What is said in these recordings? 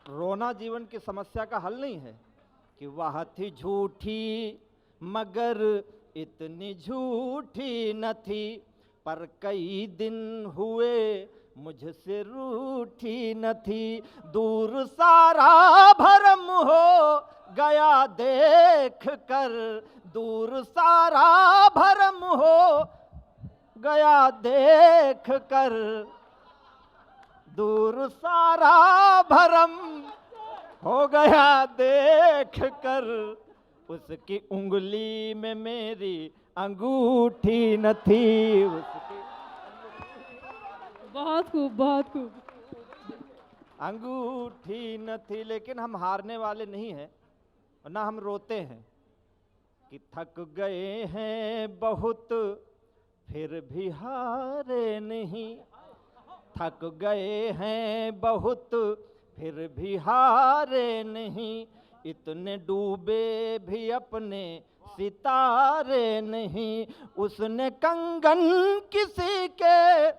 रोना जीवन की समस्या का हल नहीं है कि वह थी झूठी मगर इतनी झूठी न थी, पर कई दिन हुए मुझसे रूठी न थी। दूर सारा भरम हो गया देख कर, दूर सारा भरम हो गया देख कर, दूर सारा भरम हो गया देख कर, उसकी उंगली में मेरी अंगूठी न थी। उसकी बहुत खूब, बहुत खूब। अंगूठी न थी। लेकिन हम हारने वाले नहीं हैं और ना हम रोते हैं कि थक गए हैं बहुत फिर भी हारे नहीं, थक गए हैं बहुत फिर भी हारे नहीं, इतने डूबे भी अपने सितारे नहीं। उसने कंगन किसी के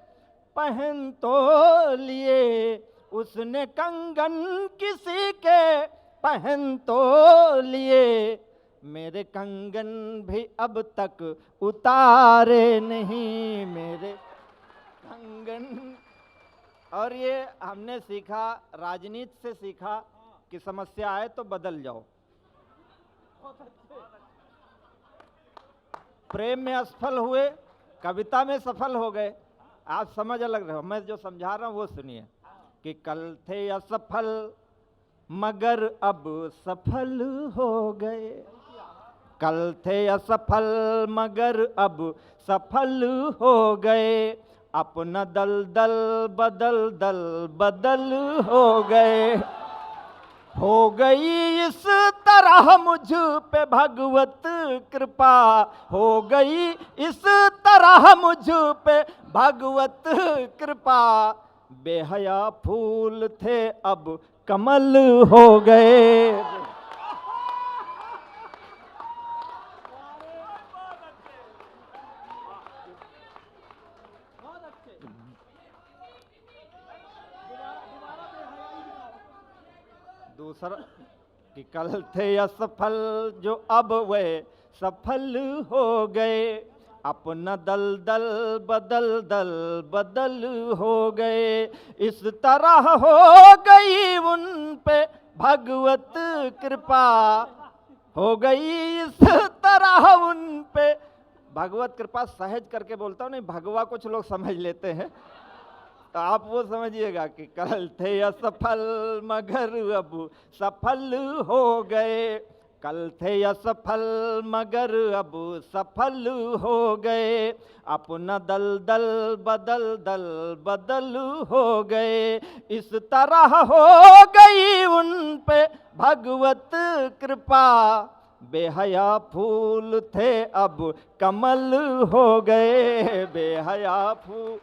पहन तो लिए, उसने कंगन किसी के पहन तो लिए, मेरे कंगन भी अब तक उतारे नहीं, मेरे कंगन। और ये हमने सीखा, राजनीति से सीखा कि समस्या आए तो बदल जाओ। प्रेम में असफल हुए, कविता में सफल हो गए। आप समझ अलग रहो, मैं जो समझा रहा हूं वो सुनिए कि कल थे असफल मगर अब सफल हो गए, कल थे असफल मगर अब सफल हो गए, अपना दल दल बदल दल बदल हो गए। हो गई इस तरह मुझ पे भगवत कृपा, हो गई इस तरह मुझ पे भगवत कृपा, बेहया फूल थे अब कमल हो गए। दूसरा कि कल थे असफल जो अब वे सफल हो गए, अपना दल दल बदल दल बदल हो गए, इस तरह हो गई उन पे भगवत कृपा, हो गई इस तरह उन पे भगवत कृपा। सहज करके बोलता हूँ, नहीं भगवा कुछ लोग समझ लेते हैं, तो आप वो समझिएगा कि कल थे असफल मगर अब सफल हो गए, कल थे असफल मगर अब सफल हो गए, अपना दल दल बदल दल बदल हो गए, इस तरह हो गई उन पे भगवत कृपा, बेहया फूल थे अब कमल हो गए, बेहया फूल।